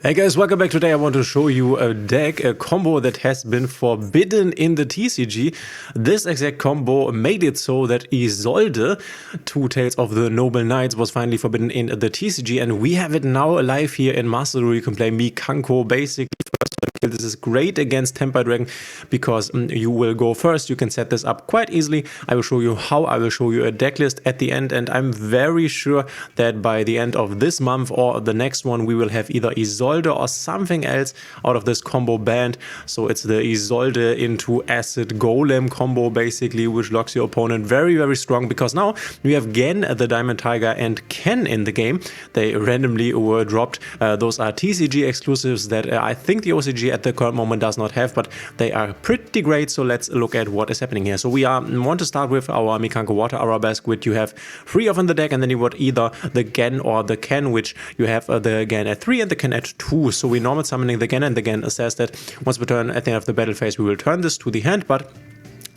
Hey guys, welcome back. Today I want to show you a deck, a combo that has been forbidden in the TCG. This exact combo made it so that Isolde, Two Tales of the Noble Knights, was finally forbidden in the TCG, and we have it now live here in Master Duel. You can play Mikanko basically first. This is great against Tenpai Dragon because you will go first. You can set this up quite easily. I will show you how. I will show you a deck list at the end, and I'm very sure that by the end of this month or the next one, we will have either Isolde or something else out of this combo banned. So it's the Isolde into Acid Golem combo basically, which locks your opponent very, very strong, because now we have Gen, the Diamond Tiger, and Ken in the game. They randomly were dropped. Those are TCG exclusives that I think the OCG at the current moment does not have, but they are pretty great. So let's look at what is happening here. So we want to start with our Mikanko Water Arabesque, which you have 3 of in the deck, and then you would either the Gen or the Ken, which you have the Gen at 3 and the Ken at 2. So we normal summoning the Gen, and the Gen says that once we turn at the end of the battle phase, we will turn this to the hand, but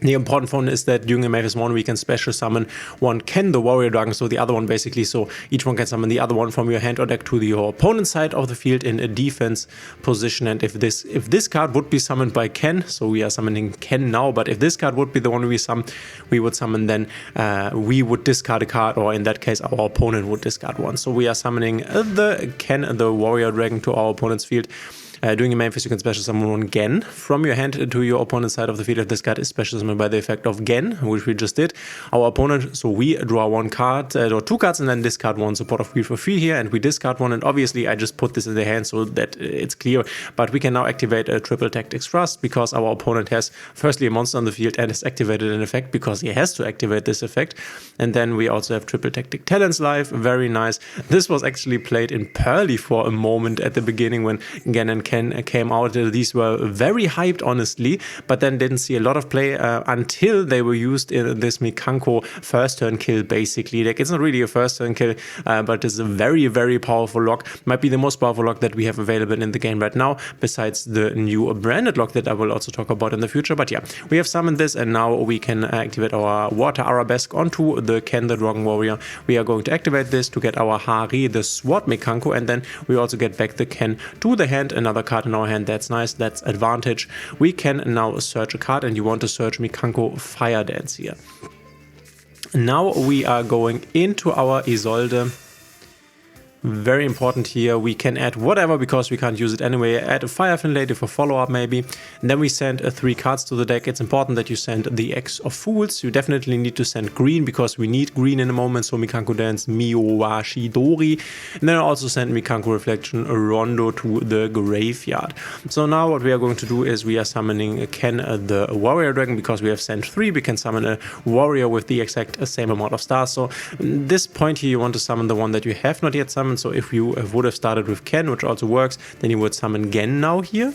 the important one is that during a Mavis 1 we can special summon one Ken, the Warrior Dragon, so the other one basically, so each one can summon the other one from your hand or deck to your opponent's side of the field in a defense position. And if this card would be summoned by Ken, so we are summoning Ken now, but if this card would be the one we would summon, then we would discard a card, or in that case our opponent would discard one. So we are summoning the Ken, the Warrior Dragon, to our opponent's field. During a main phase, you can special summon one Gen from your hand to your opponent's side of the field if this card is special summoned by the effect of Gen, which we just did. Our opponent, so we draw one card, or 2 cards, and then discard one support of field for free here, and we discard one, and obviously I just put this in the hand so that it's clear, but we can now activate a Triple Tactics Thrust because our opponent has firstly a monster on the field and has activated an effect because he has to activate this effect. And then we also have Triple Tactic Talents live, very nice. This was actually played in Pearly for a moment at the beginning when Gen and Ken came out. These were very hyped, honestly, but then didn't see a lot of play until they were used in this Mikanko first turn kill basically. Like, it's not really a first turn kill, but it's a very, very powerful lock. Might be the most powerful lock that we have available in the game right now, besides the new branded lock that I will also talk about in the future. But yeah, we have summoned this, and now we can activate our Water Arabesque onto the Ken, the Dragon Warrior. We are going to activate this to get our Hari, the Sword Mikanko, and then we also get back the Ken to the hand. Another card in our hand. That's nice. That's advantage. We can now search a card, and you want to search Mikanko Fire Dance here. Now we are going into our Isolde. Very important here, we can add whatever because we can't use it anyway. Add a Fire Finlay for follow-up maybe. And then we send 3 cards to the deck. It's important that you send the X of Fools. You definitely need to send green because we need green in a moment. So Mikanko Dance, Miyowashi Dori. And then I also send Mikanko Reflection Rondo to the graveyard. So now what we are going to do is we are summoning Ken, the Warrior Dragon, because we have sent 3. We can summon a Warrior with the exact same amount of stars. So at this point here you want to summon the one that you have not yet summoned. So if you would have started with Ken, which also works, then you would summon Gen now here.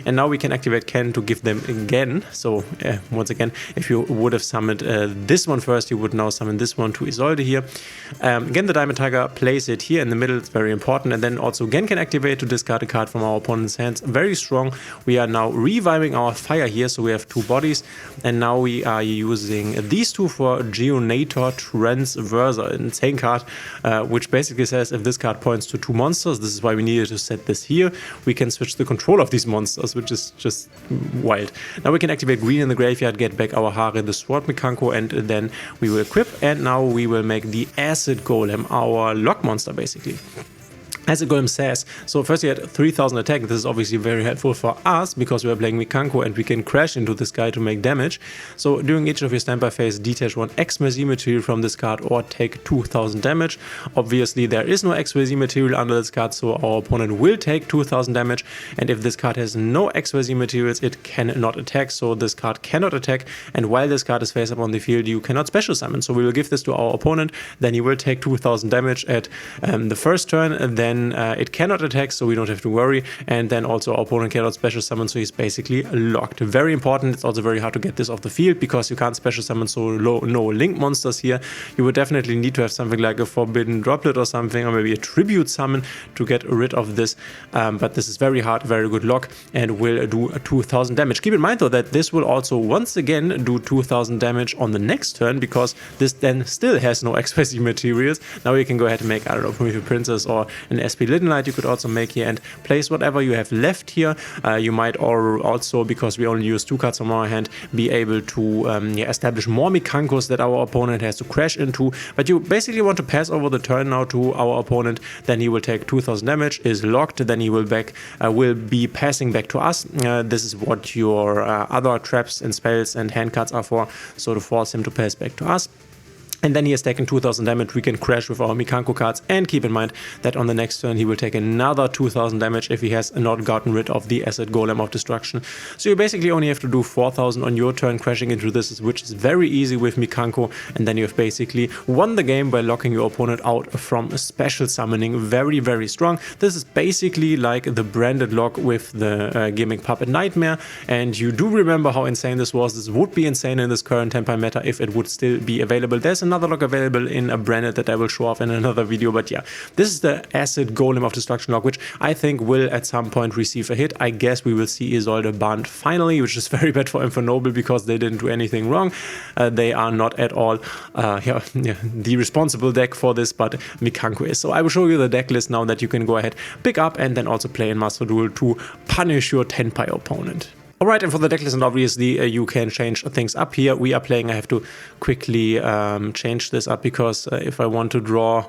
And now we can activate Ken to give them again. So once again, if you would have summoned this one first, you would now summon this one to Isolde here. Again, the Diamond Tiger plays it here in the middle. It's very important. And then also Gen can activate to discard a card from our opponent's hands. Very strong. We are now reviving our fire here. So we have 2 bodies. And now we are using these 2 for Geonator Transverser, an insane card, which basically says if this card points to 2 monsters, this is why we needed to set this here, we can switch the control of these monsters, which is just wild. Now we can activate green in the graveyard, get back our Hari, the Sword Mikanko, and then we will equip, and now we will make the Acid Golem our lock monster basically. As the Golem says, so first you had 3000 attack. This is obviously very helpful for us because we are playing Mikanko and we can crash into this guy to make damage. So during each of your standby phase, detach 1 XYZ material from this card or take 2000 damage. Obviously there is no XYZ material under this card, so our opponent will take 2000 damage. And if this card has no XYZ materials, it cannot attack. So this card cannot attack, and while this card is face up on the field, you cannot special summon. So we will give this to our opponent, then he will take 2000 damage at the first turn, and then it cannot attack, so we don't have to worry. And then also our opponent cannot special summon, so he's basically locked. Very important. It's also very hard to get this off the field because you can't special summon no link monsters here. You would definitely need to have something like a Forbidden Droplet or something, or maybe a Tribute Summon to get rid of this. But this is very hard, very good lock, and will do 2000 damage. Keep in mind though that this will also once again do 2000 damage on the next turn because this then still has no XYZ materials. Now you can go ahead and make, I don't know, Prometheus Princess or an SP Little Knight you could also make here and place whatever you have left here. You might also, because we only use 2 cards from our hand, be able to establish more Mikankos that our opponent has to crash into. But you basically want to pass over the turn now to our opponent, then he will take 2000 damage, is locked, then he will be passing back to us. This is what your other traps and spells and hand cards are for, so to force him to pass back to us. And then he has taken 2000 damage, we can crash with our Mikanko cards, and keep in mind that on the next turn he will take another 2000 damage if he has not gotten rid of the Acid Golem of Destruction. So you basically only have to do 4000 on your turn crashing into this, which is very easy with Mikanko, and then you have basically won the game by locking your opponent out from special summoning. Very, very strong. This is basically like the branded lock with the Gimmick Puppet Nightmare, and you do remember how insane this was. This would be insane in this current Tenpai meta if it would still be available. There's another lock available in a branded that I will show off in another video, but yeah, this is the Acid Golem of Destruction lock, which I think will at some point receive a hit. I guess we will see Isolde banned finally, which is very bad for Infernoble because they didn't do anything wrong. They are not at all the responsible deck for this, but Mikanko is. So I will show you the deck list now that you can go ahead, pick up, and then also play in Master Duel to punish your Tenpai opponent. Alright, and for the decklist, and obviously you can change things up here. We are playing, I have to quickly change this up because if I want to draw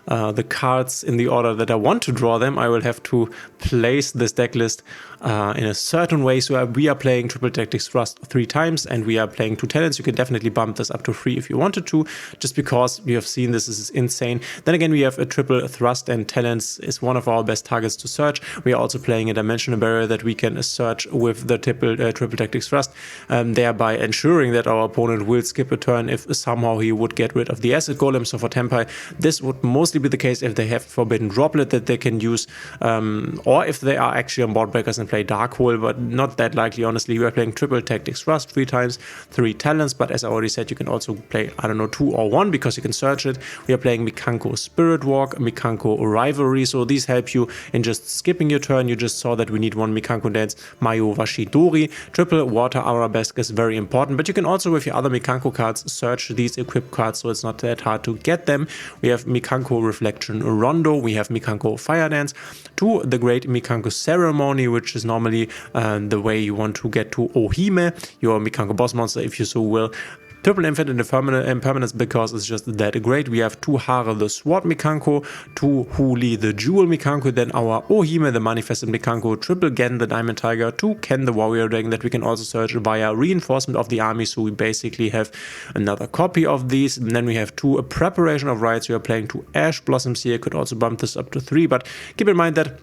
the cards in the order that I want to draw them, I will have to place this deck list in a certain way. So we are playing Triple Tactics Thrust 3 times, and we are playing 2 talents. You can definitely bump this up to 3 if you wanted to, just because we have seen this is insane. Then again, we have a Triple Thrust, and talents is one of our best targets to search. We are also playing a Dimensional Barrier that we can search with the Triple Tactics Thrust, thereby ensuring that our opponent will skip a turn if somehow he would get rid of the Acid Golem. So for Tenpai, this would mostly be the case if they have Forbidden Droplet that they can use, or if they are actually on board breakers and play Dark Hole, but not that likely, honestly. We are playing Triple Tactics Thrust 3 times, 3 talents, but as I already said, you can also play, I don't know, 2 or 1 because you can search it. We are playing Mikanko Spirit Walk, Mikanko Rivalry, so these help you in just skipping your turn. You just saw that we need 1 Mikanko Dance, Mayo Washidori. Triple Water Arabesque is very important, but you can also, with your other Mikanko cards, search these equipped cards, so it's not that hard to get them. We have Mikanko Reflection Rondo, we have Mikanko Fire Dance, to the Great Mikanko Ceremony, which is normally the way you want to get to Ohime, your Mikanko boss monster, if you so will. Triple Infinite Impermanence because it's just that great. We have 2 Hare the Sword Mikanko, 2 Huli the Jewel Mikanko, then our Ohime the Manifested Mikanko, Triple Gen the Diamond Tiger, 2 Ken the Warrior Dragon that we can also search via Reinforcement of the Army, so we basically have another copy of these. And then we have 2 Preparation of Rites. We are playing 2 Ash Blossoms here, could also bump this up to 3, but keep in mind that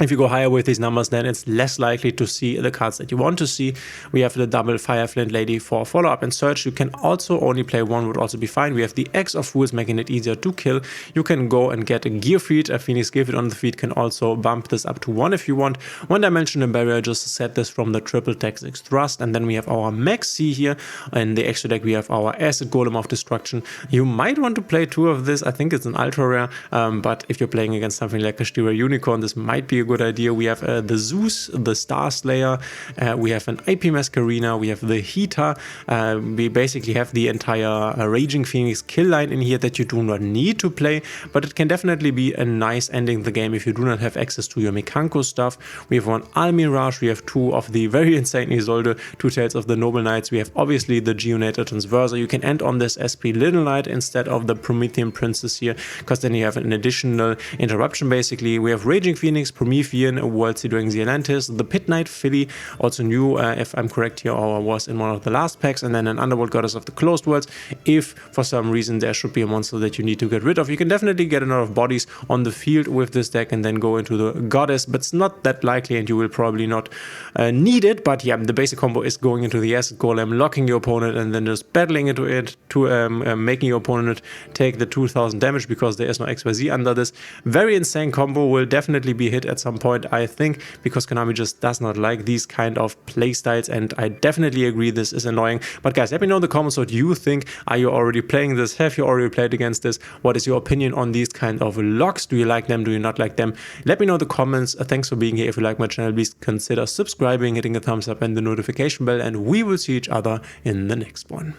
if you go higher with these numbers, then it's less likely to see the cards that you want to see. We have the double Fire Flint Lady for follow-up and search. You can also only play 1, would also be fine. We have the X of Fools, making it easier to kill. You can go and get a Gear Feed. A Phoenix Gear Feed on the feed can also bump this up to 1 if you want. 1 Dimensional Barrier, just set this from the Triple Tactics Thrust. And then we have our Maxi here. In the extra deck, we have our Acid Golem of Destruction. You might want to play 2 of this. I think it's an ultra rare, but if you're playing against something like a Stira Unicorn, this might be a good idea. We have the Zeus, the Star Slayer, we have an IP Masquerina, we have the Heater, we basically have the entire Raging Phoenix kill line in here that you do not need to play, but it can definitely be a nice ending the game if you do not have access to your Mikanko stuff. We have 1 Almirage, we have 2 of the very insane Isolde, 2 Tales of the Noble Knights, we have obviously the Geonator Transverser. You can end on this SP Little Knight instead of the Promethean Princess here, because then you have an additional interruption basically. We have Raging Phoenix, Promethean, World Sea during the Atlantis, the Pit Knight Philly, also new, if I'm correct here, or was in one of the last packs, and then an Underworld Goddess of the Closed Worlds. If for some reason there should be a monster that you need to get rid of, you can definitely get a lot of bodies on the field with this deck and then go into the Goddess, but it's not that likely and you will probably not need it. But yeah, the basic combo is going into the Acid Golem, locking your opponent, and then just battling into it to making your opponent take the 2000 damage because there is no XYZ under this. Very insane combo, will definitely be hit at some point, I think, because Konami just does not like these kind of playstyles, and I definitely agree this is annoying. But guys, let me know in the comments what you think. Are you already playing this? Have you already played against this? What is your opinion on these kind of locks? Do you like them? Do you not like them? Let me know in the comments. Thanks for being here. If you like my channel, please consider subscribing, hitting a thumbs up and the notification bell, and we will see each other in the next one.